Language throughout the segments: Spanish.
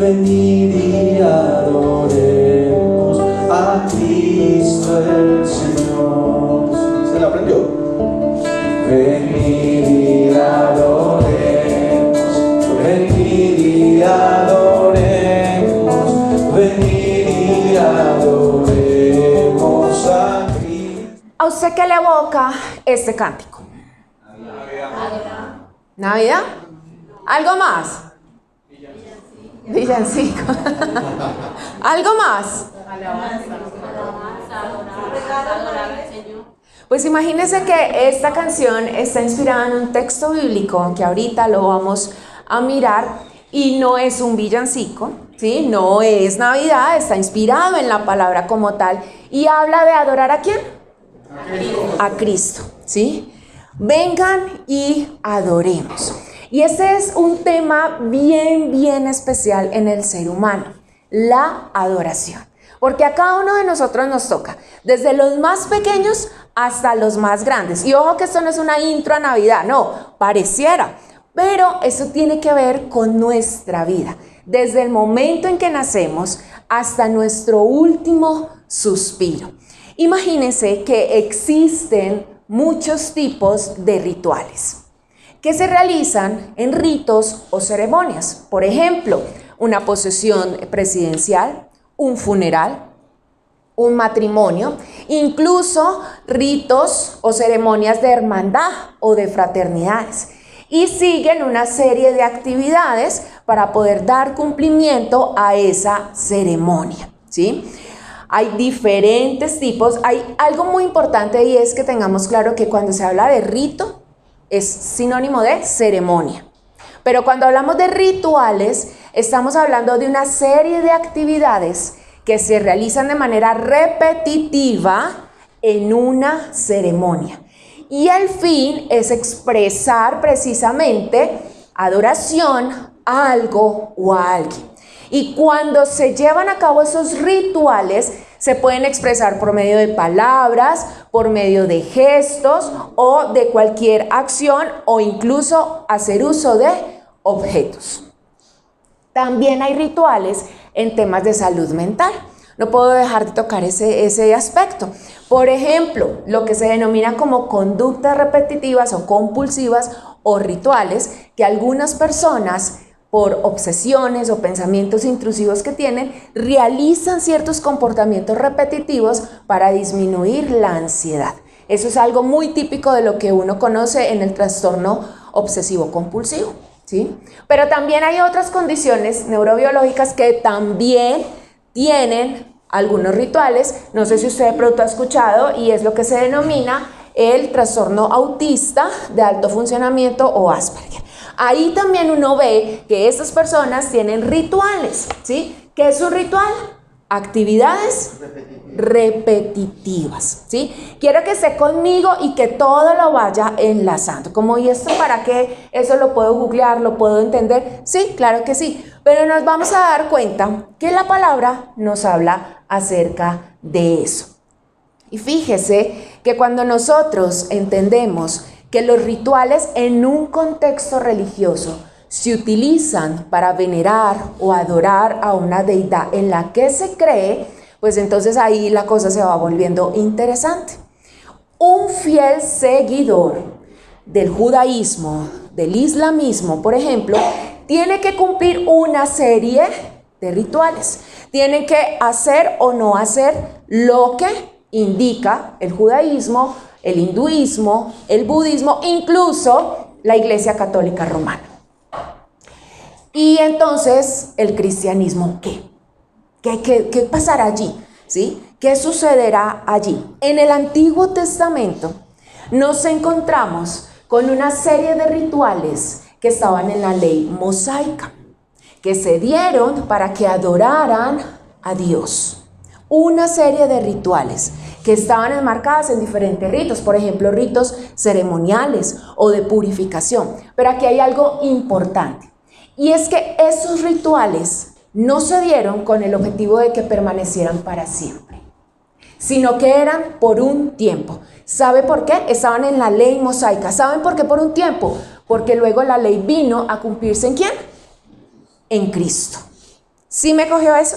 venid y adoremos a Cristo el Señor. ¿Se la aprendió? Venid y adoremos, venid y adoremos, venid y adoremos a Cristo. ¿A usted qué le evoca este cántico? ¿Navidad? ¿Algo más? Villancico. ¿Algo más? Pues imagínense que esta canción está inspirada en un texto bíblico que ahorita lo vamos a mirar y no es un villancico, ¿sí? No es Navidad, está inspirado en la palabra como tal y habla de adorar ¿a quién? A Cristo, ¿sí? Vengan y adoremos. Y ese es un tema bien especial en el ser humano, la adoración. Porque a cada uno de nosotros nos toca, desde los más pequeños hasta los más grandes. Y ojo que esto no es una intro a Navidad, no, pareciera. Pero eso tiene que ver con nuestra vida, desde el momento en que nacemos hasta nuestro último suspiro. Imagínense que existen muchos tipos de rituales que se realizan en ritos o ceremonias. Por ejemplo, una posesión presidencial, un funeral, un matrimonio, incluso ritos o ceremonias de hermandad o de fraternidades. Y siguen una serie de actividades para poder dar cumplimiento a esa ceremonia, ¿sí? Hay diferentes tipos. Hay algo muy importante y es que tengamos claro que cuando se habla de rito es sinónimo de ceremonia. Pero cuando hablamos de rituales, estamos hablando de una serie de actividades que se realizan de manera repetitiva en una ceremonia. Y el fin es expresar precisamente adoración a algo o a alguien. Y cuando se llevan a cabo esos rituales, se pueden expresar por medio de palabras, por medio de gestos o de cualquier acción o incluso hacer uso de objetos. También hay rituales en temas de salud mental. No puedo dejar de tocar ese aspecto. Por ejemplo, lo que se denomina como conductas repetitivas o compulsivas o rituales que algunas personas por obsesiones o pensamientos intrusivos que tienen, realizan ciertos comportamientos repetitivos para disminuir la ansiedad. Eso es algo muy típico de lo que uno conoce en el trastorno obsesivo-compulsivo, ¿sí? Pero también hay otras condiciones neurobiológicas que también tienen algunos rituales. No sé si usted de pronto ha escuchado y es lo que se denomina el trastorno autista de alto funcionamiento o Asperger. Ahí también uno ve que estas personas tienen rituales, ¿sí? ¿Qué es un ritual? Actividades repetitivas, ¿sí? Quiero que esté conmigo y que todo lo vaya enlazando. Como, ¿y esto para qué? ¿Eso lo puedo googlear? ¿Lo puedo entender? Sí, claro que sí. Pero nos vamos a dar cuenta que la palabra nos habla acerca de eso. Y fíjese que cuando nosotros entendemos que los rituales en un contexto religioso se utilizan para venerar o adorar a una deidad en la que se cree, pues entonces ahí la cosa se va volviendo interesante. Un fiel seguidor del judaísmo, del islamismo, por ejemplo, tiene que cumplir una serie de rituales. Tiene que hacer o no hacer lo que indica el judaísmo, el hinduismo, el budismo, incluso la Iglesia Católica Romana. Y entonces, ¿el cristianismo qué? ¿Qué pasará allí? ¿Sí? ¿Qué sucederá allí? En el Antiguo Testamento nos encontramos con una serie de rituales que estaban en la ley mosaica, que se dieron para que adoraran a Dios. Una serie de rituales que estaban enmarcadas en diferentes ritos, por ejemplo, ritos ceremoniales o de purificación. Pero aquí hay algo importante, y es que esos rituales no se dieron con el objetivo de que permanecieran para siempre, sino que eran por un tiempo. ¿Sabe por qué? Estaban en la ley mosaica. ¿Saben por qué por un tiempo? Porque luego la ley vino a cumplirse ¿en quién? En Cristo. ¿Sí me cogió eso?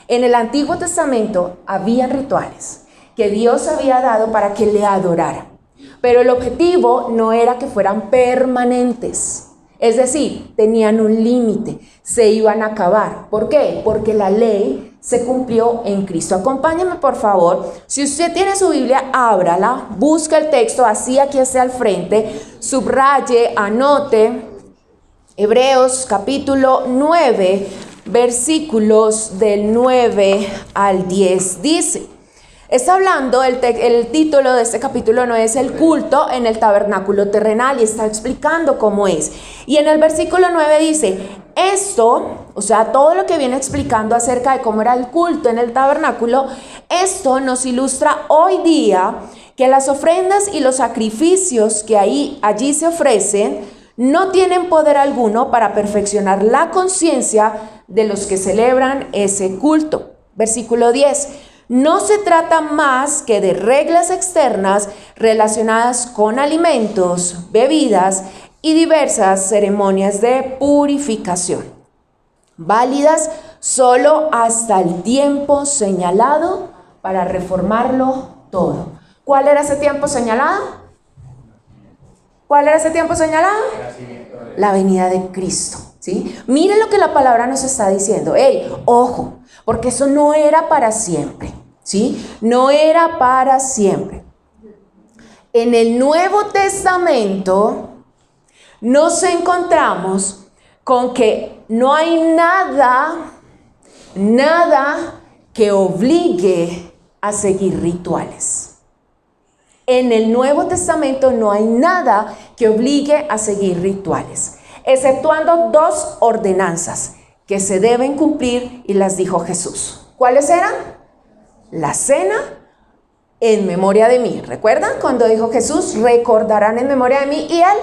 En el Antiguo Testamento había rituales que Dios había dado para que le adoraran, pero el objetivo no era que fueran permanentes, es decir, tenían un límite, se iban a acabar. ¿Por qué? Porque la ley se cumplió en Cristo. Acompáñame por favor, si usted tiene su Biblia, ábrala, busca el texto, así aquí esté al frente, subraye, anote, Hebreos capítulo 9, versículos del 9 al 10 dice, está hablando, el título de este capítulo 9 es el culto en el tabernáculo terrenal y está explicando cómo es. Y en el versículo 9 dice, esto, o sea, todo lo que viene explicando acerca de cómo era el culto en el tabernáculo, esto nos ilustra hoy día que las ofrendas y los sacrificios que allí se ofrecen no tienen poder alguno para perfeccionar la conciencia de los que celebran ese culto. Versículo 10. No se trata más que de reglas externas relacionadas con alimentos, bebidas y diversas ceremonias de purificación, válidas solo hasta el tiempo señalado para reformarlo todo. ¿Cuál era ese tiempo señalado? ¿Cuál era ese tiempo señalado? La venida de Cristo, ¿sí? Miren lo que la palabra nos está diciendo. ¡Ey, ojo! Porque eso no era para siempre, ¿sí? No era para siempre. En el Nuevo Testamento nos encontramos con que no hay nada que obligue a seguir rituales. En el Nuevo Testamento no hay nada que obligue a seguir rituales, exceptuando dos ordenanzas que se deben cumplir y las dijo Jesús. ¿Cuáles eran? La cena en memoria de mí. ¿Recuerdan cuando dijo Jesús? Recordarán en memoria de mí, y el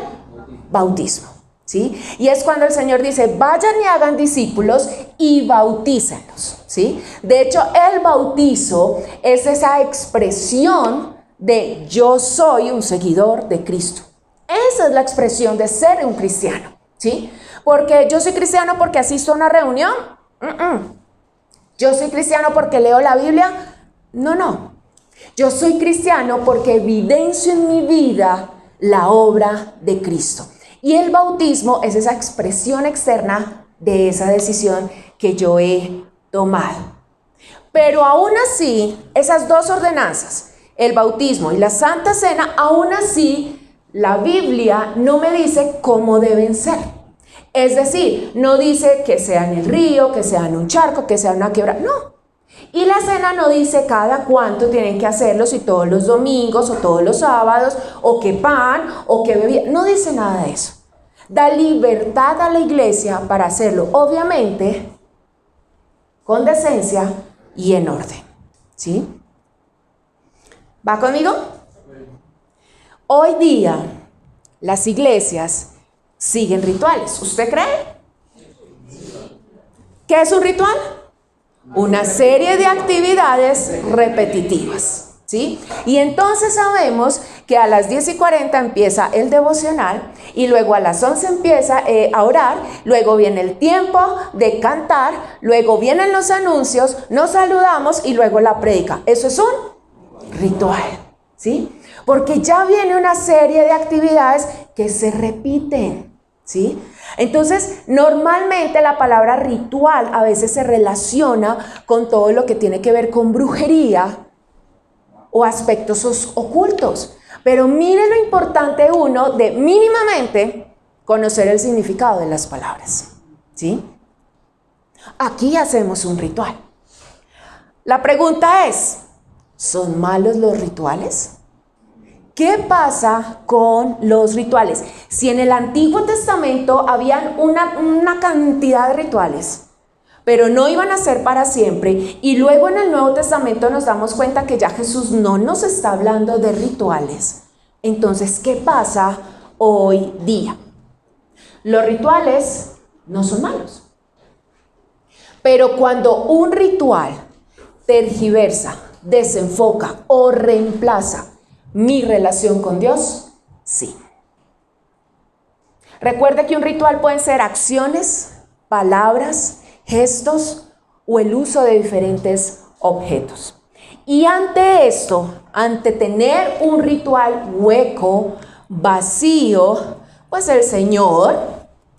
bautismo, ¿sí? Y es cuando el Señor dice, vayan y hagan discípulos y bautícenlos, ¿sí? De hecho, el bautizo es esa expresión de yo soy un seguidor de Cristo. Esa es la expresión de ser un cristiano, ¿sí? Porque yo soy cristiano porque asisto a una reunión. Yo soy cristiano porque leo la Biblia. No. Yo soy cristiano porque evidencio en mi vida la obra de Cristo. Y el bautismo es esa expresión externa de esa decisión que yo he tomado. Pero aún así, esas dos ordenanzas, el bautismo y la Santa Cena, aún así, la Biblia no me dice cómo deben ser. Es decir, no dice que sea en el río, que sea en un charco, que sea en una quebrada, no. Y la cena no dice cada cuánto tienen que hacerlo, si todos los domingos o todos los sábados, o qué pan, o qué bebida, no dice nada de eso. Da libertad a la iglesia para hacerlo, obviamente, con decencia y en orden, ¿sí? ¿Va conmigo? Hoy día las iglesias siguen rituales. ¿Usted cree? ¿Qué es un ritual? Una serie de actividades repetitivas, ¿sí? Y entonces sabemos que a las 10:40 empieza el devocional y luego a las 11 empieza a orar, luego viene el tiempo de cantar, luego vienen los anuncios, nos saludamos y luego la prédica. Eso es un ritual, ¿sí? Porque ya viene una serie de actividades que se repiten, ¿sí? Entonces, normalmente la palabra ritual a veces se relaciona con todo lo que tiene que ver con brujería o aspectos ocultos. Pero miren lo importante uno de mínimamente conocer el significado de las palabras, ¿sí? Aquí hacemos un ritual. La pregunta es, ¿son malos los rituales? ¿Qué pasa con los rituales? Si en el Antiguo Testamento habían una cantidad de rituales, pero no iban a ser para siempre, y luego en el Nuevo Testamento nos damos cuenta que ya Jesús no nos está hablando de rituales, entonces, ¿qué pasa hoy día? Los rituales no son malos, pero cuando un ritual tergiversa, desenfoca o reemplaza mi relación con Dios, sí. Recuerde que un ritual pueden ser acciones, palabras, gestos o el uso de diferentes objetos. Y ante esto, ante tener un ritual hueco, vacío, pues el Señor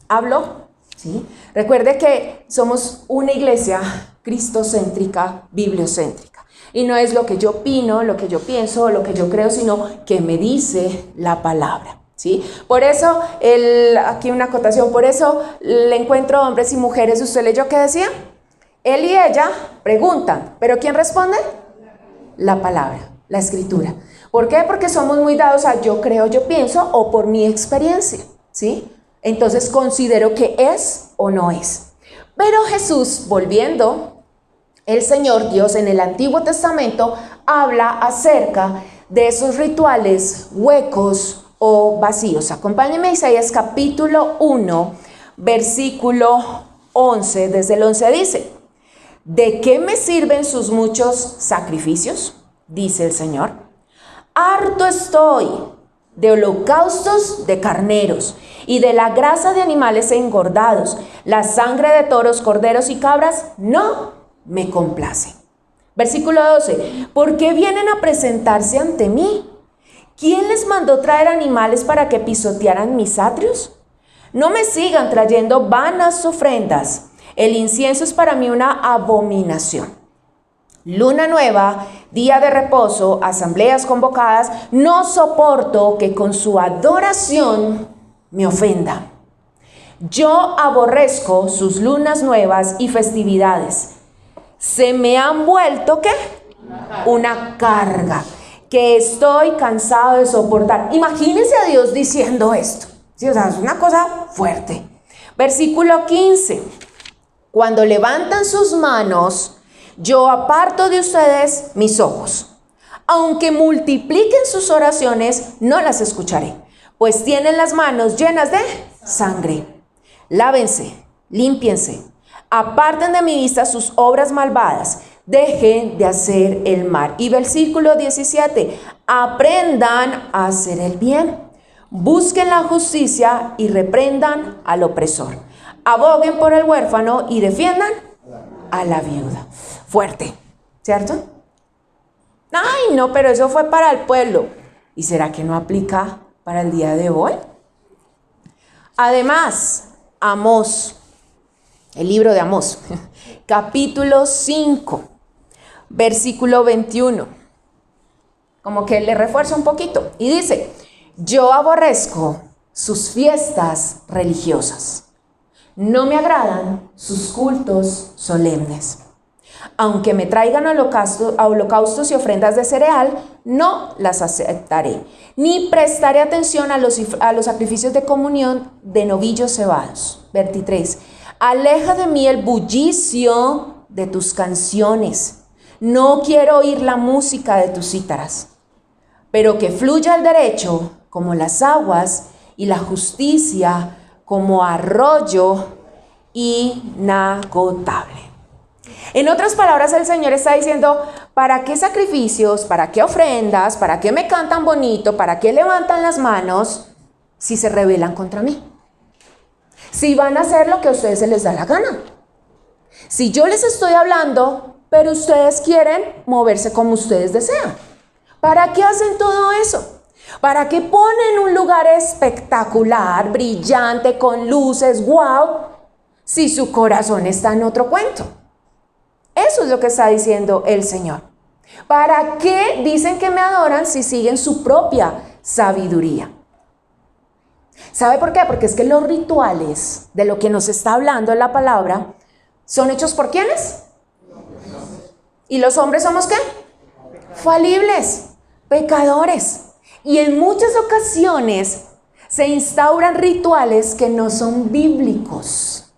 habló, ¿sí? Recuerde que somos una iglesia cristocéntrica, bibliocéntrica. Y no es lo que yo opino, lo que yo pienso, lo que yo creo, sino que me dice la palabra, ¿sí? Por eso, aquí una acotación, por eso le encuentro hombres y mujeres. ¿Usted leyó qué decía? Él y ella preguntan, ¿pero quién responde? La palabra, la escritura. ¿Por qué? Porque somos muy dados a yo creo, yo pienso, o por mi experiencia, ¿sí? Entonces considero que es o no es. Pero Jesús, volviendo, el Señor Dios en el Antiguo Testamento habla acerca de esos rituales huecos o vacíos. Acompáñenme a Isaías capítulo 1, versículo 11. Desde el 11 dice: ¿de qué me sirven sus muchos sacrificios? Dice el Señor. Harto estoy de holocaustos de carneros y de la grasa de animales engordados. La sangre de toros, corderos y cabras no me complace. Versículo 12. ¿Por qué vienen a presentarse ante mí? ¿Quién les mandó traer animales para que pisotearan mis atrios? No me sigan trayendo vanas ofrendas. El incienso es para mí una abominación. Luna nueva, día de reposo, asambleas convocadas, no soporto que con su adoración me ofenda. Yo aborrezco sus lunas nuevas y festividades. Se me han vuelto, ¿qué? Una carga que estoy cansado de soportar. Imagínense a Dios diciendo esto. Sí, o sea, es una cosa fuerte. Versículo 15. Cuando levantan sus manos, yo aparto de ustedes mis ojos. Aunque multipliquen sus oraciones, no las escucharé, pues tienen las manos llenas de sangre. Lávense, límpiense, aparten de mi vista sus obras malvadas, dejen de hacer el mal. Y versículo 17, aprendan a hacer el bien, busquen la justicia y reprendan al opresor. Aboguen por el huérfano y defiendan a la viuda. Fuerte, ¿cierto? Ay, no, pero eso fue para el pueblo. ¿Y será que no aplica para el día de hoy? Además, Amós, el libro de Amós, capítulo 5, versículo 21, como que le refuerza un poquito, y dice: yo aborrezco sus fiestas religiosas, no me agradan sus cultos solemnes. Aunque me traigan holocaustos y ofrendas de cereal, no las aceptaré, ni prestaré atención a los sacrificios de comunión de novillos cebados. 23. Aleja de mí el bullicio de tus canciones. No quiero oír la música de tus cítaras, pero que fluya el derecho como las aguas y la justicia como arroyo inagotable. En otras palabras, el Señor está diciendo: ¿para qué sacrificios? ¿Para qué ofrendas? ¿Para qué me cantan bonito? ¿Para qué levantan las manos si se rebelan contra mí? Si van a hacer lo que a ustedes se les da la gana. Si yo les estoy hablando, pero ustedes quieren moverse como ustedes desean. ¿Para qué hacen todo eso? ¿Para qué ponen un lugar espectacular, brillante, con luces, wow, si su corazón está en otro cuento? Eso es lo que está diciendo el Señor. ¿Para qué dicen que me adoran si siguen su propia sabiduría? ¿Sabe por qué? Porque es que los rituales de lo que nos está hablando en la palabra son hechos por ¿quiénes? ¿Y los hombres somos qué? Falibles, pecadores. Y en muchas ocasiones se instauran rituales que no son bíblicos,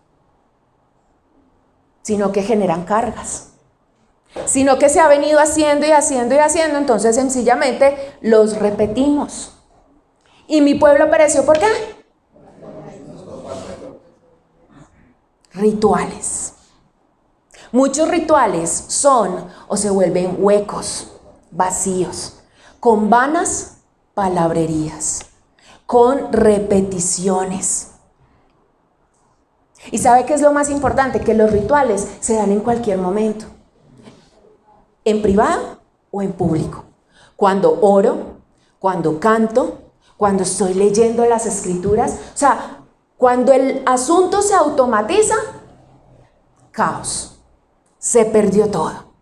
sino que generan cargas, sino que se ha venido haciendo y haciendo y haciendo, entonces sencillamente los repetimos. ¿Y mi pueblo pereció por qué? Rituales. Muchos rituales son o se vuelven huecos, vacíos, con vanas palabrerías, con repeticiones. ¿Y sabe qué es lo más importante? Que los rituales se dan en cualquier momento, en privado o en público. Cuando oro, cuando canto, cuando estoy leyendo las escrituras, o sea, cuando el asunto se automatiza, caos, se perdió todo.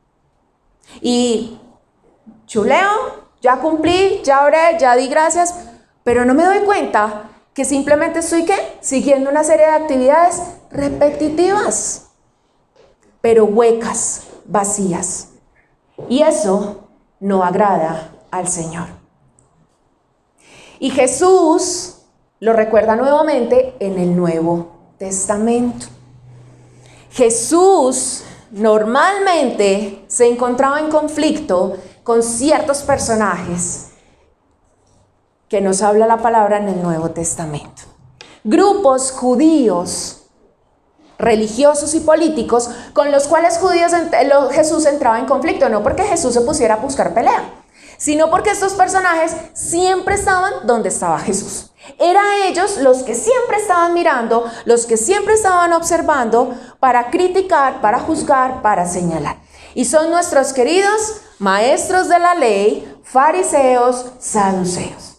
Y chuleo, ya cumplí, ya oré, ya di gracias, pero no me doy cuenta que simplemente estoy, ¿qué? Siguiendo una serie de actividades repetitivas, pero huecas, vacías. Y eso no agrada al Señor. Y Jesús lo recuerda nuevamente en el Nuevo Testamento. Jesús normalmente se encontraba en conflicto con ciertos personajes que nos habla la palabra en el Nuevo Testamento. Grupos judíos, religiosos y políticos con los cuales Jesús entraba en conflicto, no porque Jesús se pusiera a buscar pelea, sino porque estos personajes siempre estaban donde estaba Jesús. Eran ellos los que siempre estaban mirando, los que siempre estaban observando para criticar, para juzgar, para señalar. Y son nuestros queridos maestros de la ley, fariseos, saduceos.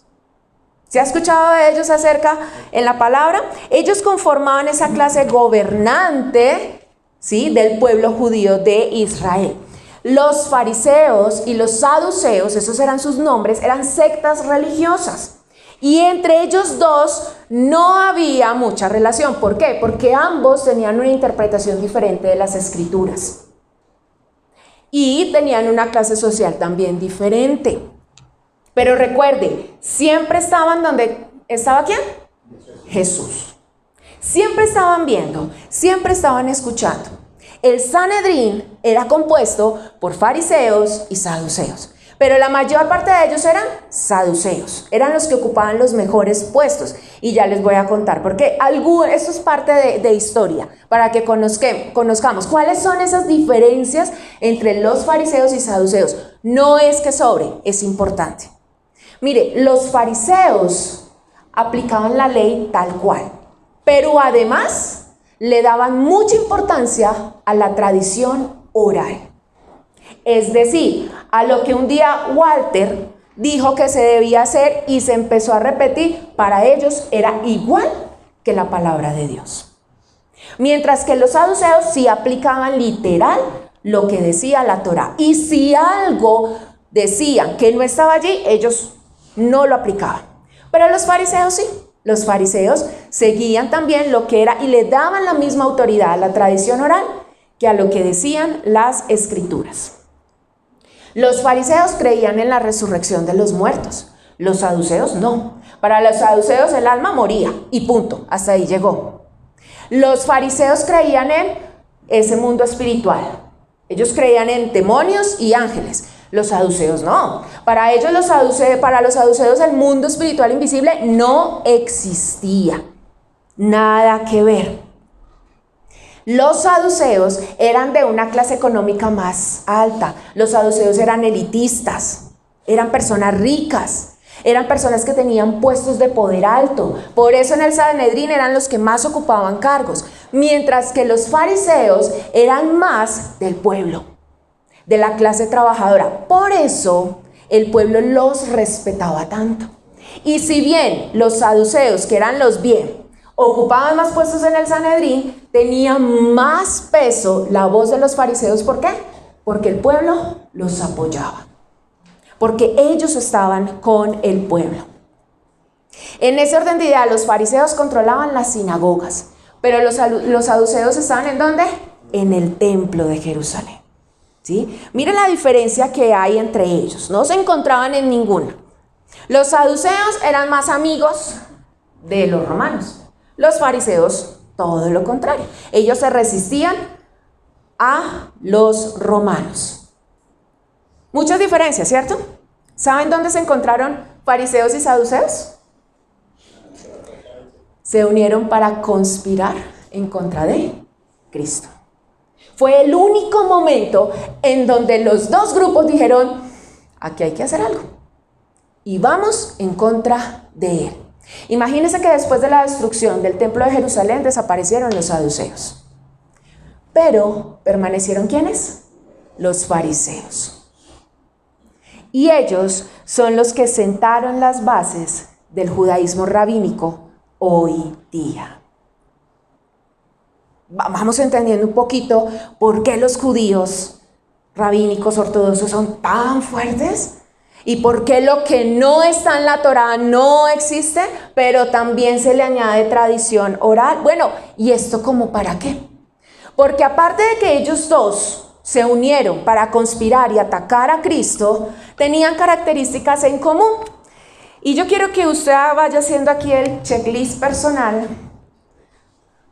¿Se ha escuchado de ellos acerca en la palabra? Ellos conformaban esa clase gobernante, ¿sí?, del pueblo judío de Israel. Los fariseos y los saduceos, esos eran sus nombres, eran sectas religiosas. Y entre ellos dos no había mucha relación. ¿Por qué? Porque ambos tenían una interpretación diferente de las escrituras. Y tenían una clase social también diferente. Pero recuerde, siempre estaban donde estaba ¿quién? Jesús. Siempre estaban viendo, siempre estaban escuchando. El Sanedrín era compuesto por fariseos y saduceos, pero la mayor parte de ellos eran saduceos, eran los que ocupaban los mejores puestos. Y ya les voy a contar, porque esto es parte de historia, para que conozcamos cuáles son esas diferencias entre los fariseos y saduceos. No es que sobre, es importante. Mire, los fariseos aplicaban la ley tal cual, pero además le daban mucha importancia a la tradición oral. Es decir, a lo que un día Walter dijo que se debía hacer y se empezó a repetir, para ellos era igual que la palabra de Dios. Mientras que los saduceos sí aplicaban literal lo que decía la Torá. Y si algo decían que no estaba allí, ellos no lo aplicaban. Pero los fariseos sí. Los fariseos seguían también lo que era y le daban la misma autoridad a la tradición oral que a lo que decían las escrituras. Los fariseos creían en la resurrección de los muertos. Los saduceos no. Para los saduceos el alma moría y punto, hasta ahí llegó. Los fariseos creían en ese mundo espiritual. Ellos creían en demonios y ángeles. Los saduceos no. Para los saduceos el mundo espiritual invisible no existía. Nada que ver. Los saduceos eran de una clase económica más alta. Los saduceos eran elitistas, eran personas ricas, eran personas que tenían puestos de poder alto. Por eso en el Sanedrín eran los que más ocupaban cargos, mientras que los fariseos eran más del pueblo, de la clase trabajadora. Por eso el pueblo los respetaba tanto. Y si bien los saduceos, que eran los bien, ocupaban más puestos en el Sanedrín, tenía más peso la voz de los fariseos. ¿Por qué? Porque el pueblo los apoyaba, porque ellos estaban con el pueblo. En ese orden de idea, los fariseos controlaban las sinagogas, pero los saduceos estaban ¿en dónde? En el templo de Jerusalén. ¿Sí? Miren la diferencia que hay entre ellos, no se encontraban en ninguna. Los saduceos eran más amigos de los romanos. Los fariseos, todo lo contrario. Ellos se resistían a los romanos. Muchas diferencias, ¿cierto? ¿Saben dónde se encontraron fariseos y saduceos? Se unieron para conspirar en contra de Cristo. Fue el único momento en donde los dos grupos dijeron, aquí hay que hacer algo. Y vamos en contra de él. Imagínense que después de la destrucción del templo de Jerusalén desaparecieron los saduceos. Pero permanecieron ¿quiénes? Los fariseos. Y ellos son los que sentaron las bases del judaísmo rabínico hoy día. Vamos entendiendo un poquito por qué los judíos rabínicos ortodoxos son tan fuertes y por qué lo que no está en la Torá no existe, pero también se le añade tradición oral. Bueno, ¿y esto como para qué? Porque aparte de que ellos dos se unieron para conspirar y atacar a Cristo, tenían características en común. Y yo quiero que usted vaya haciendo aquí el checklist personal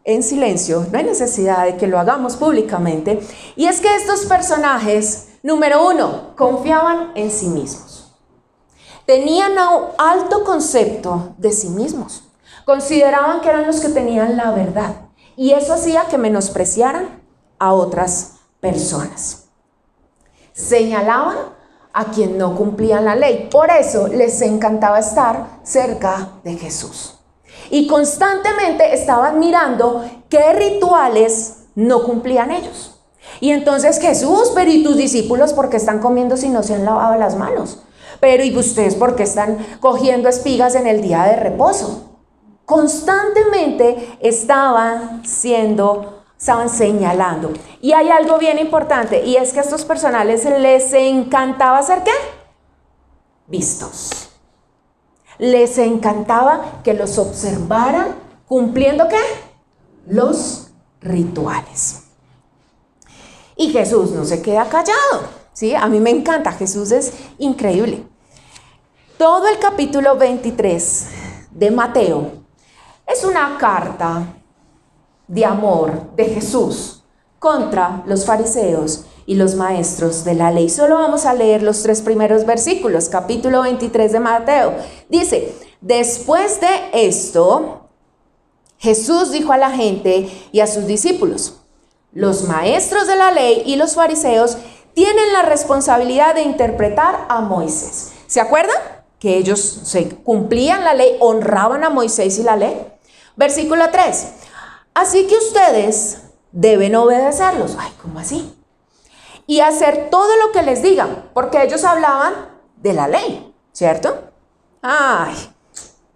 en silencio, no hay necesidad de que lo hagamos públicamente. Y es que estos personajes, número uno, confiaban en sí mismos. Tenían un alto concepto de sí mismos. Consideraban que eran los que tenían la verdad. Y eso hacía que menospreciaran a otras personas. Señalaban a quien no cumplían la ley. Por eso les encantaba estar cerca de Jesús. Y constantemente estaban mirando qué rituales no cumplían ellos. Y entonces Jesús, pero ¿y tus discípulos por qué están comiendo si no se han lavado las manos? Pero ¿y ustedes por qué están cogiendo espigas en el día de reposo? Constantemente estaban señalando. Y hay algo bien importante, y es que a estos personajes les encantaba ser ¿qué? Vistos. Les encantaba que los observaran cumpliendo ¿qué? Los rituales. Y Jesús no se queda callado, ¿sí? A mí me encanta, Jesús es increíble. Todo el capítulo 23 de Mateo es una carta de amor de Jesús contra los fariseos y los maestros de la ley. Solo vamos a leer los 3 primeros versículos, capítulo 23 de Mateo. Dice, después de esto, Jesús dijo a la gente y a sus discípulos, los maestros de la ley y los fariseos tienen la responsabilidad de interpretar a Moisés. ¿Se acuerdan? Que ellos cumplían la ley, honraban a Moisés y la ley. Versículo 3. Así que ustedes deben obedecerlos. Ay, ¿cómo así? Y hacer todo lo que les digan, porque ellos hablaban de la ley, ¿cierto? Ay,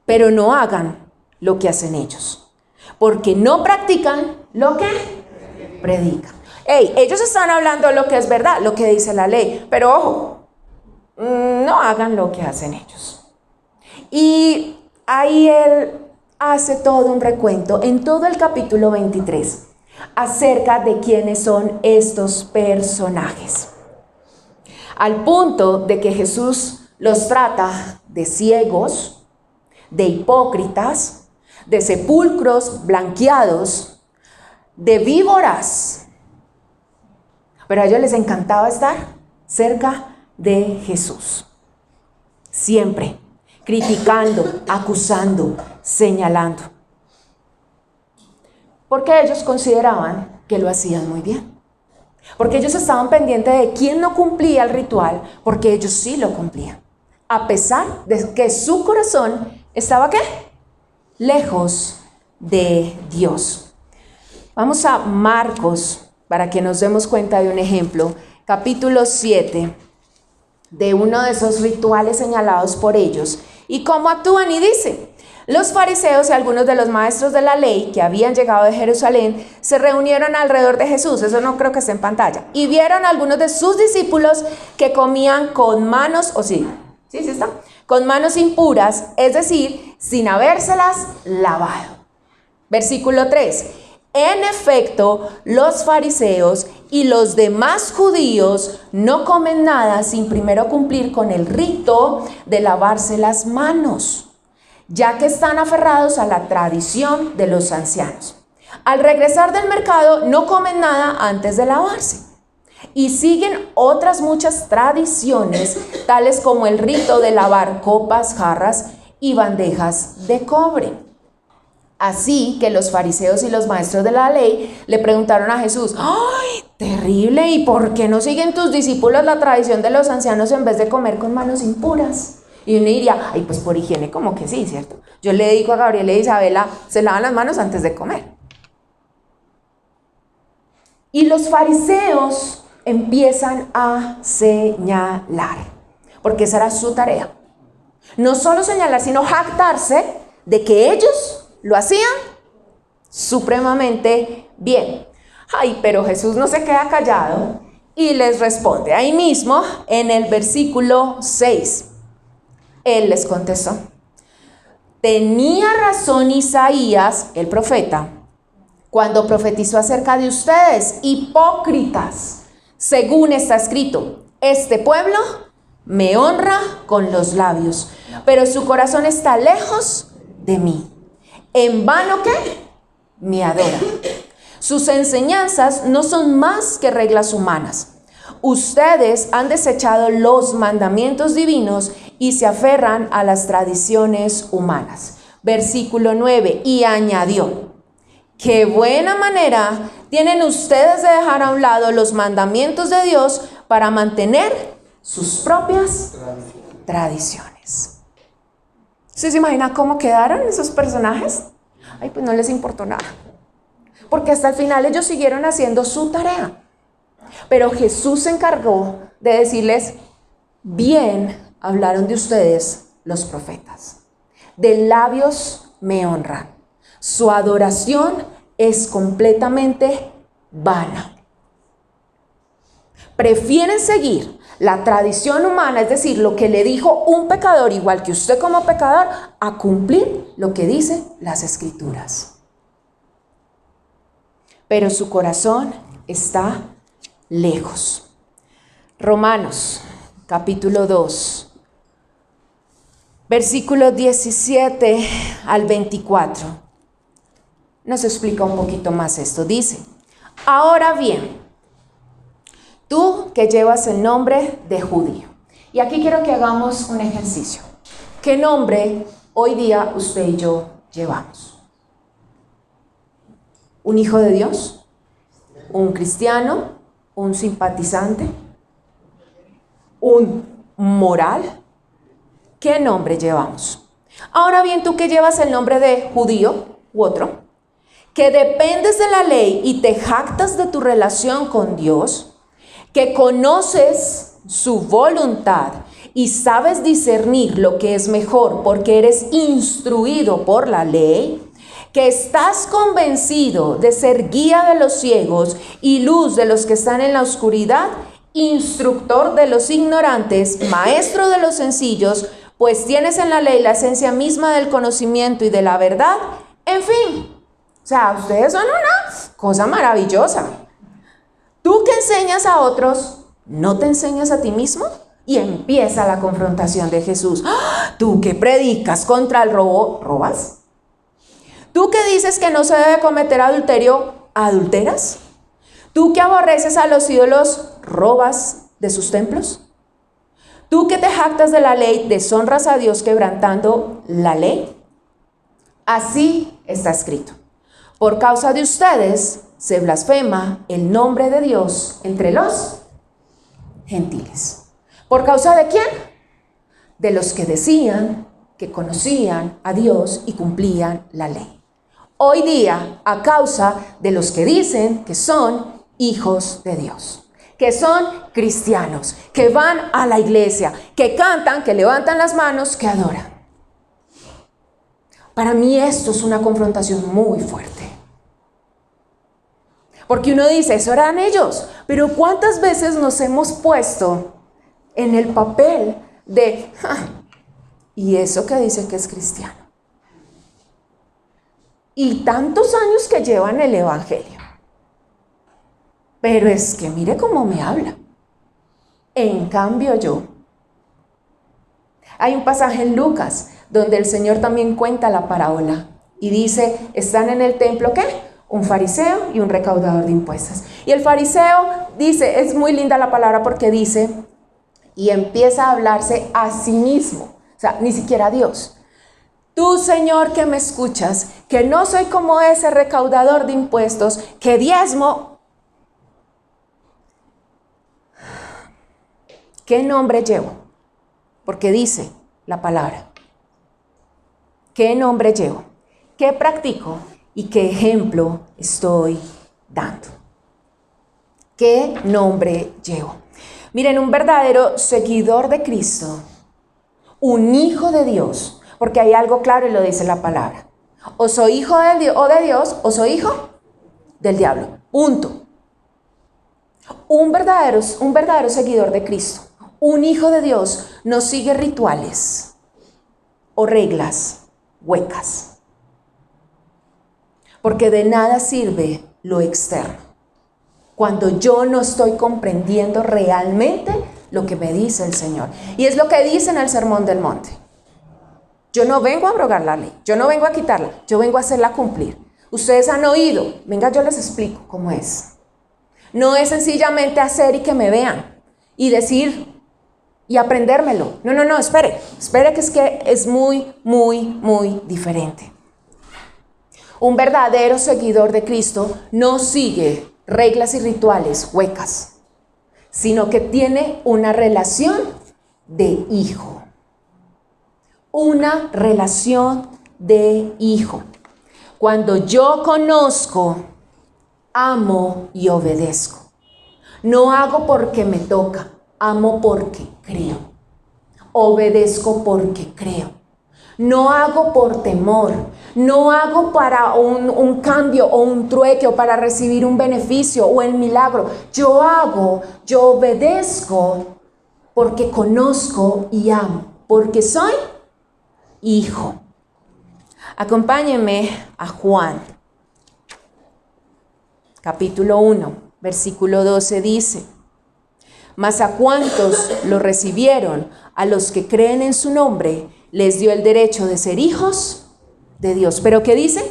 pero no hagan lo que hacen ellos, porque no practican lo que predican. Ellos están hablando de lo que es verdad, lo que dice la ley, pero ojo, no hagan lo que hacen ellos. Y ahí él hace todo un recuento en todo el capítulo 23 acerca de quiénes son estos personajes, al punto de que Jesús los trata de ciegos, de hipócritas, de sepulcros blanqueados, de víboras. Pero a ellos les encantaba estar cerca de Jesús, siempre criticando, acusando, señalando. Porque ellos consideraban que lo hacían muy bien. Porque ellos estaban pendientes de quién no cumplía el ritual, porque ellos sí lo cumplían. A pesar de que su corazón estaba ¿qué? Lejos de Dios. Vamos a Marcos para que nos demos cuenta de un ejemplo. Capítulo 7 de uno de esos rituales señalados por ellos. Y cómo actúan y dice... Los fariseos y algunos de los maestros de la ley que habían llegado de Jerusalén se reunieron alrededor de Jesús, eso no creo que esté en pantalla, y vieron a algunos de sus discípulos que comían con manos, con manos impuras, es decir, sin habérselas lavado. Versículo 3. En efecto, los fariseos y los demás judíos no comen nada sin primero cumplir con el rito de lavarse las manos, ya que están aferrados a la tradición de los ancianos. Al regresar del mercado no comen nada antes de lavarse y siguen otras muchas tradiciones, tales como el rito de lavar copas, jarras y bandejas de cobre. Así que los fariseos y los maestros de la ley le preguntaron a Jesús, ¡ay, terrible! ¿Y por qué no siguen tus discípulos la tradición de los ancianos en vez de comer con manos impuras? Y uno diría, ay, pues por higiene como que sí, ¿cierto? Yo le digo a Gabriela y Isabela, se lavan las manos antes de comer. Y los fariseos empiezan a señalar, porque esa era su tarea. No solo señalar, sino jactarse de que ellos lo hacían supremamente bien. Ay, pero Jesús no se queda callado y les responde ahí mismo en el versículo 6. Él les contestó: tenía razón Isaías, el profeta, cuando profetizó acerca de ustedes, hipócritas, según está escrito, este pueblo me honra con los labios, pero su corazón está lejos de mí. ¿En vano qué? Me adora. Sus enseñanzas no son más que reglas humanas. Ustedes han desechado los mandamientos divinos y se aferran a las tradiciones humanas. Versículo 9, y añadió: qué buena manera tienen ustedes de dejar a un lado los mandamientos de Dios para mantener sus propias tradiciones. ¿Usted se imagina cómo quedaron esos personajes? Ay, pues no les importó nada, porque hasta el final ellos siguieron haciendo su tarea. Pero Jesús se encargó de decirles: bien hablaron de ustedes los profetas, de labios me honran, su adoración es completamente vana. Prefieren seguir la tradición humana, es decir, lo que le dijo un pecador igual que usted como pecador, a cumplir lo que dicen las Escrituras. Pero su corazón está lejos. Romanos, capítulo 2, versículos 17 al 24. Nos explica un poquito más esto. Dice: ahora bien, tú que llevas el nombre de judío. Y aquí quiero que hagamos un ejercicio. ¿Qué nombre hoy día usted y yo llevamos? ¿Un hijo de Dios? ¿Un cristiano? ¿Un simpatizante? ¿Un moral? ¿Qué nombre llevamos? Ahora bien, tú que llevas el nombre de judío u otro, que dependes de la ley y te jactas de tu relación con Dios, que conoces su voluntad y sabes discernir lo que es mejor porque eres instruido por la ley, que estás convencido de ser guía de los ciegos y luz de los que están en la oscuridad, instructor de los ignorantes, maestro de los sencillos, pues tienes en la ley la esencia misma del conocimiento y de la verdad. En fin, o sea, ustedes son una cosa maravillosa. Tú que enseñas a otros, ¿no te enseñas a ti mismo? Y empieza la confrontación de Jesús. ¡Ah! Tú que predicas contra el robo, ¿robas? Tú que dices que no se debe cometer adulterio, ¿adulteras? Tú que aborreces a los ídolos, ¿robas de sus templos? Tú que te jactas de la ley, deshonras a Dios quebrantando la ley. Así está escrito: por causa de ustedes se blasfema el nombre de Dios entre los gentiles. ¿Por causa de quién? De los que decían que conocían a Dios y cumplían la ley. Hoy día, a causa de los que dicen que son hijos de Dios, que son cristianos, que van a la iglesia, que cantan, que levantan las manos, que adoran. Para mí esto es una confrontación muy fuerte. Porque uno dice, eso eran ellos, pero ¿cuántas veces nos hemos puesto en el papel de, y eso que dice que es cristiano? Y tantos años que llevan el evangelio. Pero es que mire cómo me habla. En cambio yo. Hay un pasaje en Lucas donde el Señor también cuenta la parábola y dice, están en el templo, ¿qué? Un fariseo y un recaudador de impuestos. Y el fariseo dice, es muy linda la palabra porque dice, y empieza a hablarse a sí mismo, o sea, ni siquiera a Dios. Tú, Señor, que me escuchas, que no soy como ese recaudador de impuestos, que diezmo. ¿Qué nombre llevo? Porque dice, la palabra. ¿Qué nombre llevo? ¿Qué practico? ¿Y qué ejemplo estoy dando? ¿Qué nombre llevo? Miren, un verdadero seguidor de Cristo, un hijo de Dios, porque hay algo claro y lo dice la palabra. O soy hijo de Dios o soy hijo del diablo. Punto. Un verdadero seguidor de Cristo, un hijo de Dios, no sigue rituales o reglas huecas. Porque de nada sirve lo externo cuando yo no estoy comprendiendo realmente lo que me dice el Señor. Y es lo que dice en el Sermón del Monte. Yo no vengo a abrogar la ley, yo no vengo a quitarla, yo vengo a hacerla cumplir. Ustedes han oído, venga, yo les explico cómo es. No es sencillamente hacer y que me vean y decir y aprendérmelo. No, espere que es muy diferente. Un verdadero seguidor de Cristo no sigue reglas y rituales huecas, sino que tiene una relación de hijo. Una relación de hijo. Cuando yo conozco, amo y obedezco. No hago porque me toca, amo porque creo. Obedezco porque creo. No hago por temor, no hago para un cambio o un trueque o para recibir un beneficio o el milagro. Yo obedezco porque conozco y amo, porque soy hijo. Acompáñenme a Juan, capítulo 1, versículo 12 dice: mas a cuantos lo recibieron, a los que creen en su nombre, les dio el derecho de ser hijos de Dios. ¿Pero qué dice?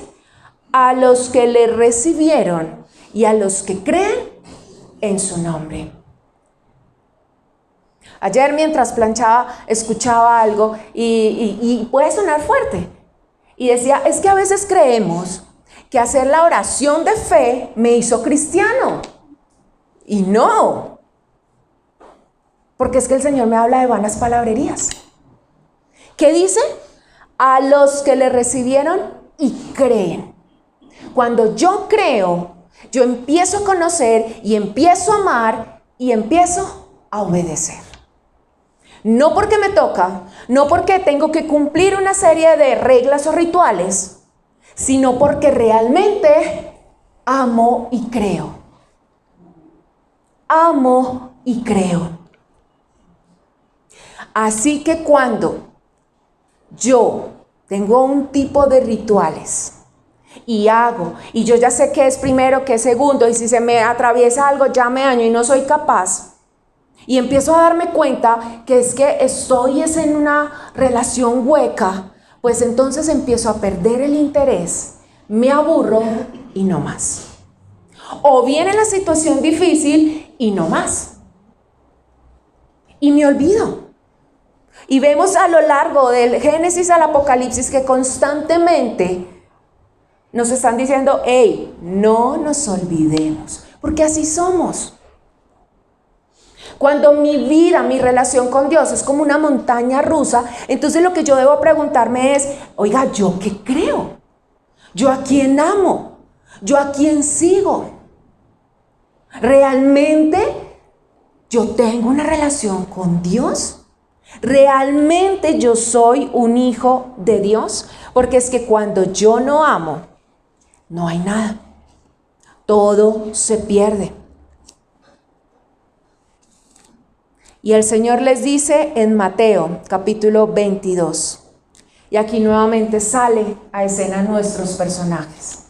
A los que le recibieron y a los que creen en su nombre. Ayer mientras planchaba escuchaba algo y puede sonar fuerte. Y decía, es que a veces creemos que hacer la oración de fe me hizo cristiano. Y no. Porque es que el Señor me habla de vanas palabrerías. ¿Qué dice? A los que le recibieron y creen. Cuando yo creo, yo empiezo a conocer y empiezo a amar y empiezo a obedecer. No porque me toca, no porque tengo que cumplir una serie de reglas o rituales, sino porque realmente amo y creo. Amo y creo. Así que cuando yo tengo un tipo de rituales y hago, y yo ya sé qué es primero, qué es segundo, y si se me atraviesa algo ya me daño y no soy capaz, y empiezo a darme cuenta que es que estoy en una relación hueca, pues entonces empiezo a perder el interés, me aburro y no más. O viene la situación difícil y no más. Y me olvido. Y vemos a lo largo del Génesis al Apocalipsis que constantemente nos están diciendo, hey, no nos olvidemos, porque así somos. Cuando mi vida, mi relación con Dios es como una montaña rusa, entonces lo que yo debo preguntarme es, oiga, ¿yo qué creo? ¿Yo a quién amo? ¿Yo a quién sigo? ¿Realmente yo tengo una relación con Dios? ¿Realmente yo soy un hijo de Dios? Porque es que cuando yo no amo, no hay nada. Todo se pierde. Y el Señor les dice en Mateo capítulo 22. Y aquí nuevamente sale a escena nuestros personajes.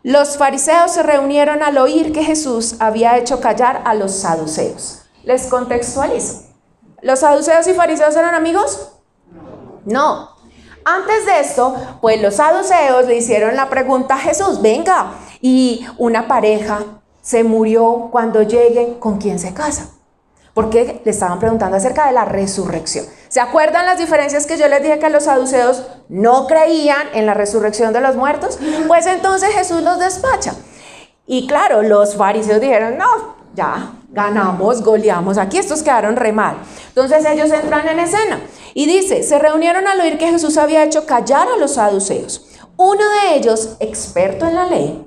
Los fariseos se reunieron al oír que Jesús había hecho callar a los saduceos. Les contextualizo. ¿Los saduceos y fariseos eran amigos? No. Antes de esto, pues los saduceos le hicieron la pregunta a Jesús, venga, y una pareja se murió, cuando lleguen, ¿con quién se casa? Porque le estaban preguntando acerca de la resurrección. ¿Se acuerdan las diferencias que yo les dije que los saduceos no creían en la resurrección de los muertos? Pues entonces Jesús los despacha. Y claro, los fariseos dijeron, no, ya, ganamos, goleamos. Aquí estos quedaron re mal. Entonces ellos entran en escena y dice, se reunieron al oír que Jesús había hecho callar a los saduceos. Uno de ellos, experto en la ley,